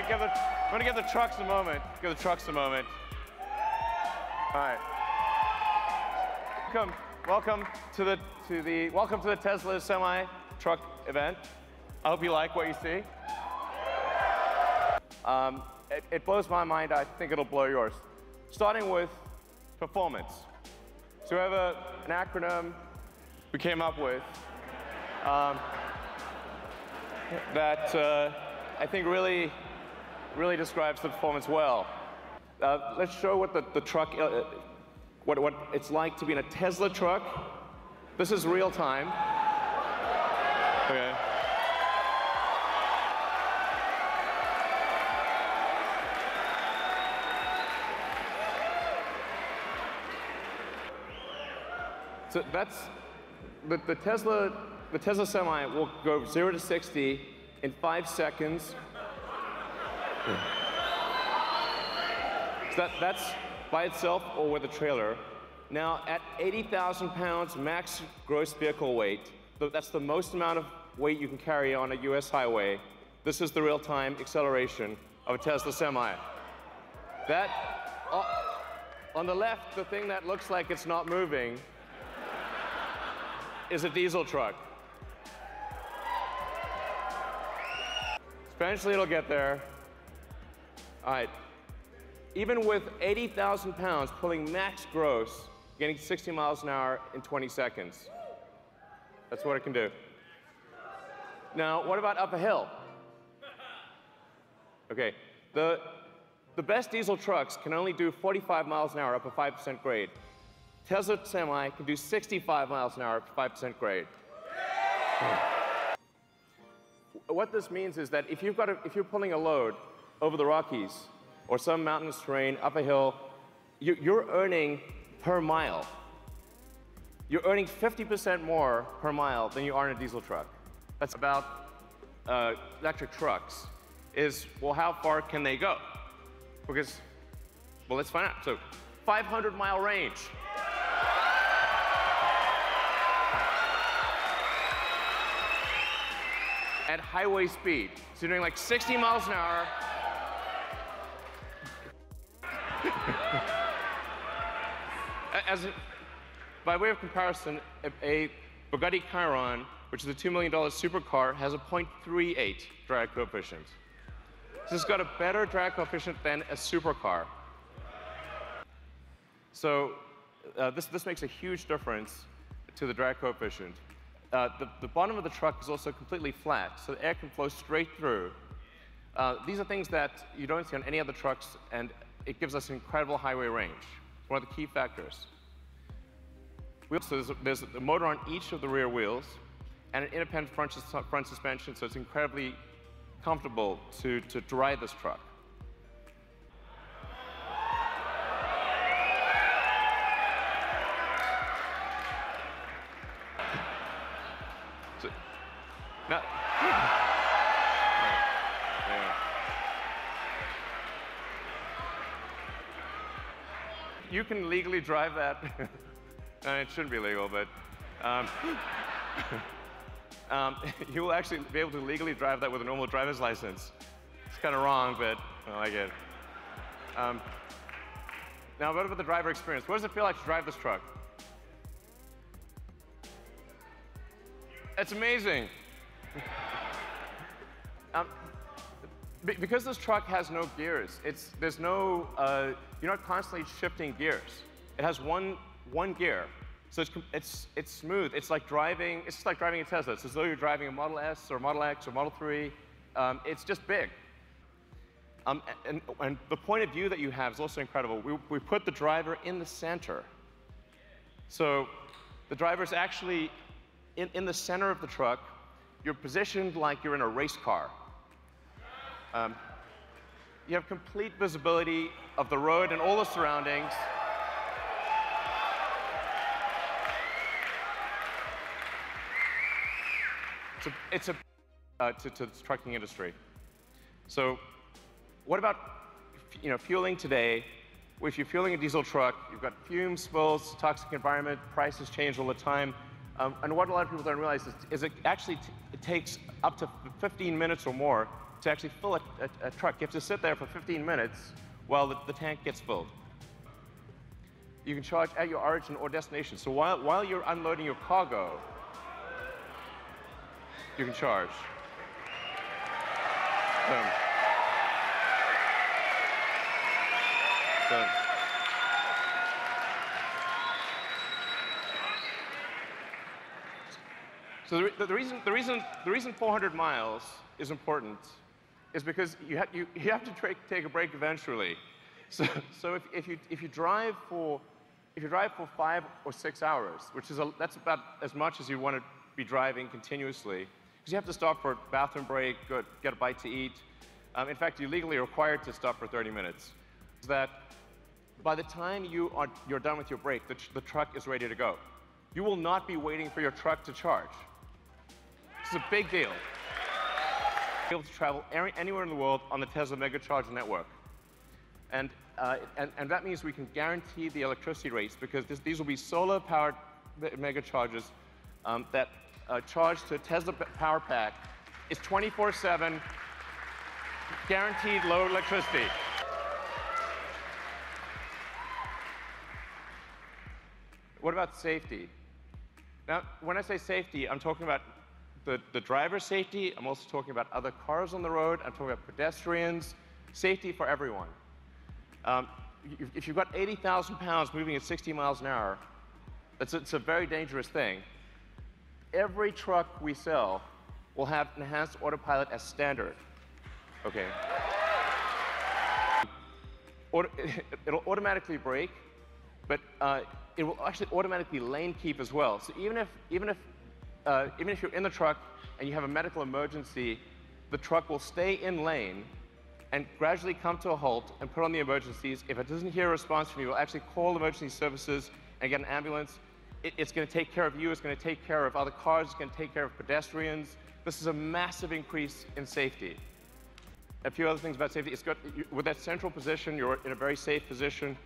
gonna give the trucks a moment. Give the trucks a moment. All right. Welcome to the Tesla semi truck event. I hope you like what you see. It blows my mind. I think it'll blow yours. Starting with performance. So we have an acronym we came up with that I think really describes the performance well. Let's show what the truck, what it's like to be in a Tesla truck. This is real time. Okay. So that's the Tesla Semi will go 0 to 60 in 5 seconds. So that's by itself or with a trailer. Now, at 80,000 pounds max gross vehicle weight, that's the most amount of weight you can carry on a US highway. This is the real-time acceleration of a Tesla Semi. That, on the left, the thing that looks like it's not moving is a diesel truck. Eventually it'll get there. All right. Even with 80,000 pounds pulling max gross, getting 60 miles an hour in 20 seconds. That's what it can do. Now, what about up a hill? Okay, the best diesel trucks can only do 45 miles an hour up a 5% grade. Tesla Semi can do 65 miles an hour up to 5% grade. What this means is that if you're pulling a load over the Rockies or some mountainous terrain up a hill, you're earning per mile. You're earning 50% more per mile than you are in a diesel truck. That's about electric trucks. Is, well, how far can they go? Because, well, let's find out. So, 500-mile range. At highway speed. So you're doing like 60 miles an hour. By way of comparison, a Bugatti Chiron, which is a $2 million supercar, has a 0.38 drag coefficient. So it's got a better drag coefficient than a supercar. So this makes a huge difference to the drag coefficient. The bottom of the truck is also completely flat, so the air can flow straight through. These are things that you don't see on any other trucks, and it gives us incredible highway range. It's one of the key factors. So there's a motor on each of the rear wheels, and an independent front suspension, so it's incredibly comfortable to ride this truck. So, now, you can legally drive that. It shouldn't be legal, but you will actually be able to legally drive that with a normal driver's license. It's kind of wrong, but I like it. Now, what about the driver experience? What does it feel like to drive this truck? It's amazing. Because this truck has no gears, you're not constantly shifting gears. It has one gear, so it's smooth. It's like driving. It's just like driving a Tesla. It's as though you're driving a Model S or Model X or Model 3. It's just big. And the point of view that you have is also incredible. We put the driver in the center, so the driver's actually in the center of the truck. You're positioned like you're in a race car. You have complete visibility of the road and all the surroundings. It's to the trucking industry. So what about fueling today? If you're fueling a diesel truck, you've got fumes, spills, toxic environment, prices change all the time. And what a lot of people don't realize is it actually it takes up to 15 minutes or more to actually fill a truck. You have to sit there for 15 minutes while the tank gets filled. You can charge at your origin or destination. So while you're unloading your cargo, you can charge. Boom. Boom. So the reason 400 miles is important is because you have to take a break eventually. So if you drive for 5 or 6 hours, that's about as much as you want to be driving continuously, because you have to stop for a bathroom break, get a bite to eat. In fact, you're legally required to stop for 30 minutes. So that by the time you're done with your break, the truck is ready to go. You will not be waiting for your truck to charge. This is a big deal. Be able to travel anywhere in the world on the Tesla Megacharger network. And that means we can guarantee the electricity rates, because these will be solar-powered megachargers that charge to a Tesla power pack. It's 24/7, guaranteed low electricity. What about safety? Now, when I say safety, I'm talking about the driver's safety. I'm also talking about other cars on the road. I'm talking about pedestrians, safety for everyone. If you've got 80,000 pounds moving at 60 miles an hour, it's a very dangerous thing. Every truck we sell will have enhanced autopilot as standard. Okay. It'll automatically brake, but it will actually automatically lane keep as well. So even if you're in the truck and you have a medical emergency, the truck will stay in lane and gradually come to a halt and put on the emergencies. If it doesn't hear a response from you, it will actually call emergency services and get an ambulance. It's going to take care of you. It's going to take care of other cars. It's going to take care of pedestrians. This is a massive increase in safety. A few other things about safety. With that central position, you're in a very safe position.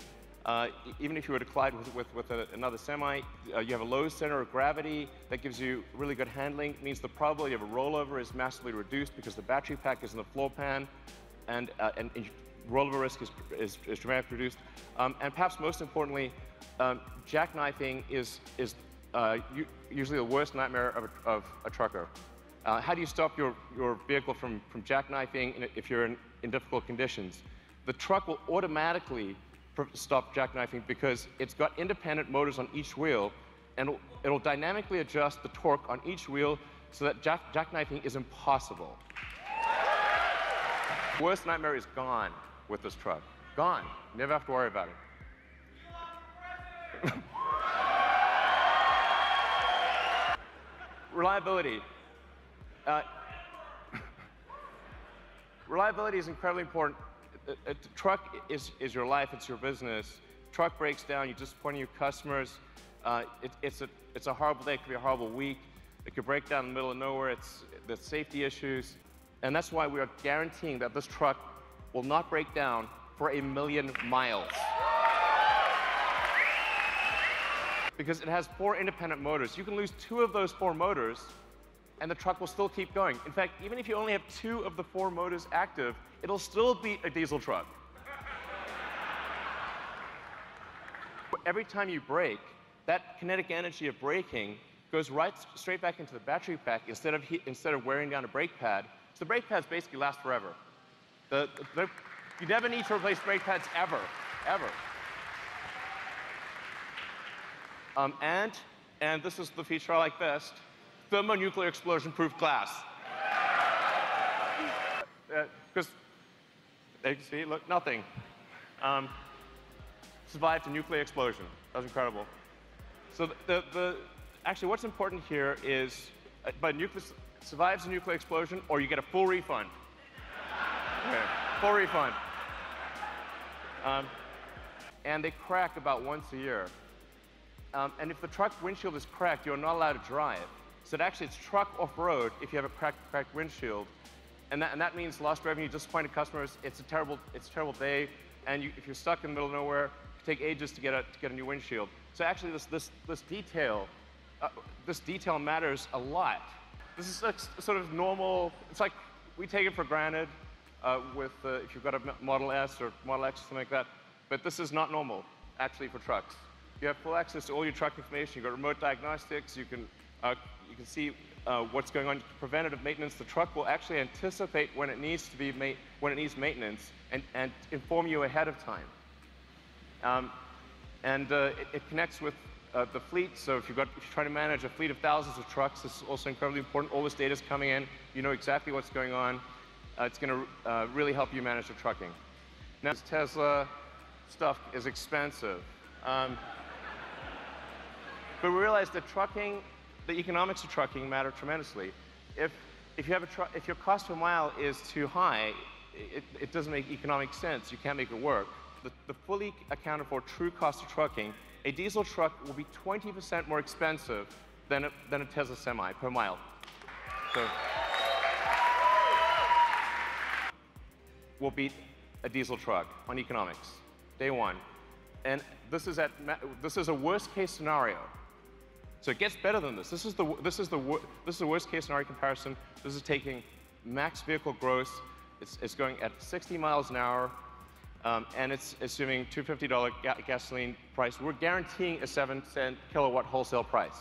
Even if you were to collide with another semi, you have a low center of gravity that gives you really good handling. It means the probability of a rollover is massively reduced because the battery pack is in the floor pan, and rollover risk is dramatically reduced. And perhaps most importantly, jackknifing is usually the worst nightmare of a trucker. How do you stop your vehicle from jackknifing if you're in difficult conditions? The truck will automatically stop jackknifing because it's got independent motors on each wheel, and it'll dynamically adjust the torque on each wheel so that jackknifing is impossible. Worst nightmare is gone with this truck. Gone. Never have to worry about it. Reliability. Reliability is incredibly important. A truck is your life, it's your business. Truck breaks down, you disappoint your customers. It's a horrible day, it could be a horrible week. It could break down in the middle of nowhere, there's safety issues. And that's why we are guaranteeing that this truck will not break down for 1,000,000 miles. Because it has 4 independent motors. You can lose 2 of those 4 motors, and the truck will still keep going. In fact, even if you only have 2 of the 4 motors active, it'll still be a diesel truck. Every time you brake, that kinetic energy of braking goes straight back into the battery pack instead of wearing down a brake pad. So the brake pads basically last forever. You never need to replace brake pads ever, ever. And this is the feature I like best: thermonuclear explosion-proof glass. Because, you can see, look, nothing. Survived a nuclear explosion. That was incredible. So actually, what's important here is, survives a nuclear explosion, or you get a full refund. Okay, full refund. And they crack about once a year. And if the truck windshield is cracked, you're not allowed to drive. So actually, it's truck off-road if you have a cracked windshield. And that means lost revenue, disappointed customers. It's a terrible day. And if you're stuck in the middle of nowhere, it can take ages to get a new windshield. So actually, this detail matters a lot. This is sort of normal. It's like we take it for granted if you've got a Model S or Model X or something like that, but this is not normal, actually, for trucks. You have full access to all your truck information. You've got remote diagnostics. You can see what's going on. Preventative maintenance. The truck will actually anticipate when it needs maintenance and inform you ahead of time. It connects with the fleet. So if you're trying to manage a fleet of thousands of trucks, this is also incredibly important. All this data is coming in. You know exactly what's going on. It's going to really help you manage the trucking. Now, this Tesla stuff is expensive. But we realize that the economics of trucking matter tremendously. If your cost per mile is too high, it doesn't make economic sense. You can't make it work. The fully accounted for true cost of trucking, a diesel truck will be 20% more expensive than a Tesla Semi per mile. So we'll beat a diesel truck on economics, day one. And this is a worst case scenario. So it gets better than this. This is the worst case scenario comparison. This is taking max vehicle gross. It's going at 60 miles an hour, and it's assuming $250 gasoline price. We're guaranteeing a 7-cent kilowatt wholesale price.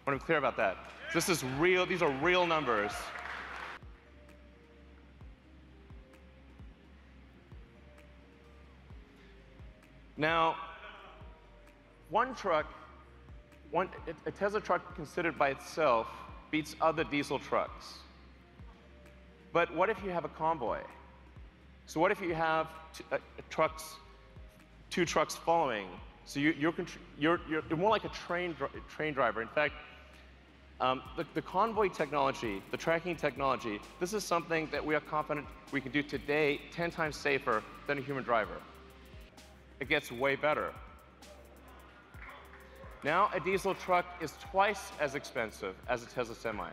I want to be clear about that. This is real. These are real numbers. Now, a Tesla truck considered by itself beats other diesel trucks. But what if you have a convoy? So what if you have two trucks following? So you're more like a train driver. In fact, the convoy technology, the tracking technology, this is something that we are confident we can do today 10 times safer than a human driver. It gets way better. Now a diesel truck is twice as expensive as a Tesla Semi.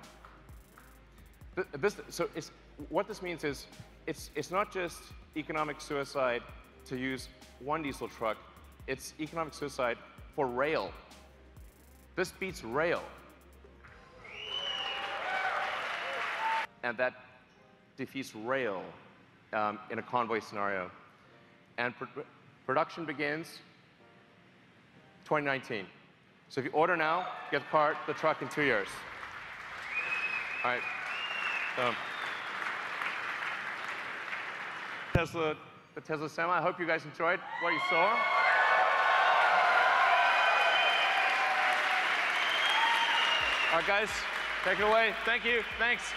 What this means is it's not just economic suicide to use one diesel truck, it's economic suicide for rail. This beats rail. And that defeats rail in a convoy scenario. And production begins 2019. So if you order now, get the truck in 2 years. All right. So, the Tesla Semi. I hope you guys enjoyed what you saw. All right, guys, take it away. Thank you. Thanks.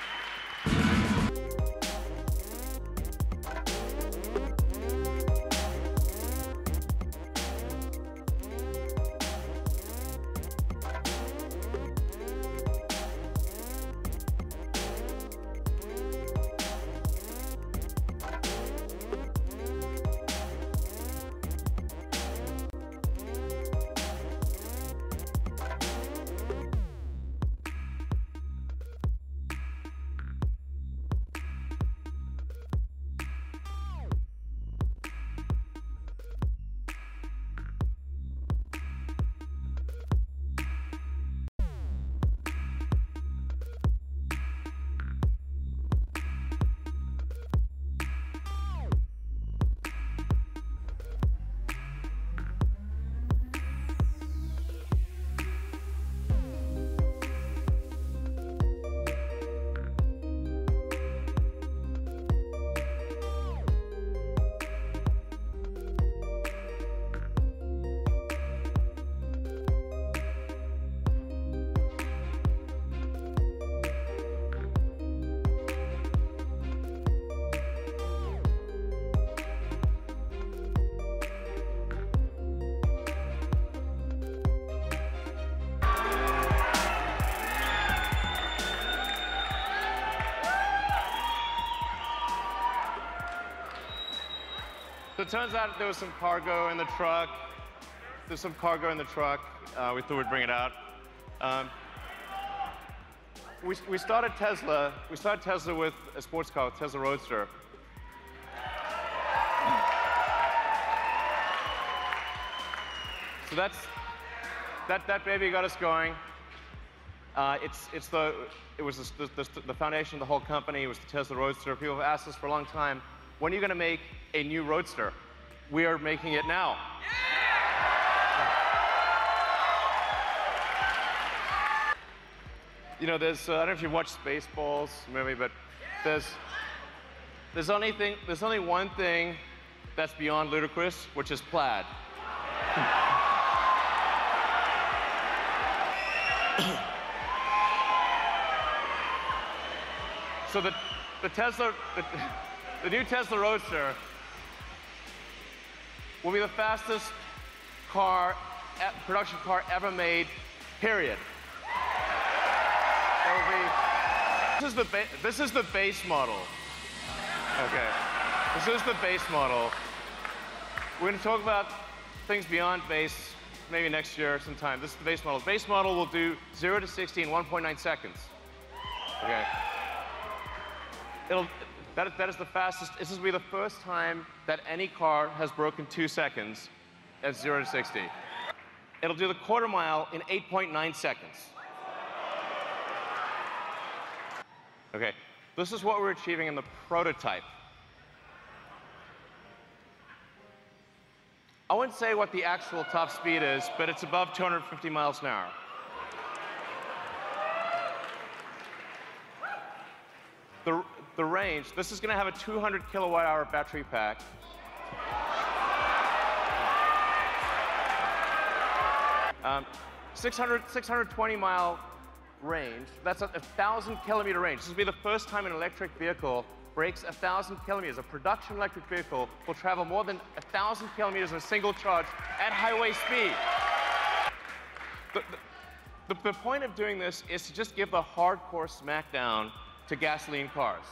So it turns out there was some cargo in the truck. There's some cargo in the truck. We thought we'd bring it out. We started Tesla. We started Tesla with a sports car, Tesla Roadster. So that baby got us going. It was the foundation of the whole company. It was the Tesla Roadster. People have asked us for a long time, when are you going to make a new Roadster? We are making it now. You know, there's, I don't know if you've watched Spaceballs, maybe, but there's only one thing that's beyond ludicrous, which is plaid. So the new Tesla Roadster will be the fastest production car ever made, period. This is the base model. Okay, this is the base model. We're going to talk about things beyond base maybe next year sometime. This is the base model. The base model will do 0 to 60 in 1.9 seconds. Okay. That is the fastest. This will be the first time that any car has broken 2 seconds at 0 to 60. It'll do the quarter mile in 8.9 seconds. Okay, this is what we're achieving in the prototype. I wouldn't say what the actual top speed is, but it's above 250 miles an hour. The range, this is going to have a 200 kilowatt-hour battery pack. Um, 620-mile range. That's a 1,000-kilometer range. This will be the first time an electric vehicle breaks 1,000 kilometers. A production electric vehicle will travel more than 1,000 kilometers in a single charge at highway speed. The point of doing this is to just give the hardcore smackdown to gasoline cars.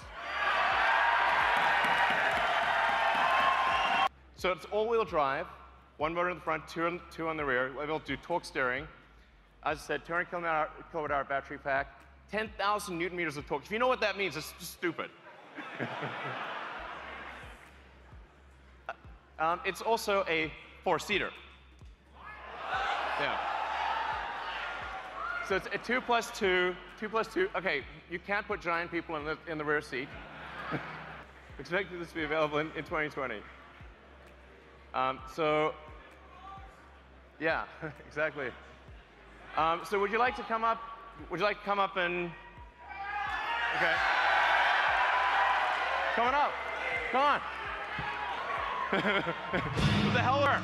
So it's all-wheel drive, one motor in the front, two on the rear. We'll do torque steering. As I said, 200 kilowatt-hour battery pack, 10,000 newton meters of torque. If you know what that means, it's just stupid. It's also a 4-seater. Yeah. So it's a 2 plus 2, 2 plus 2. Okay, you can't put giant people in the rear seat. Expected this to be available in 2020. So, yeah, exactly. So would you like to come up? Would you like to come up and? Okay. Coming up. Come on. What the hell were?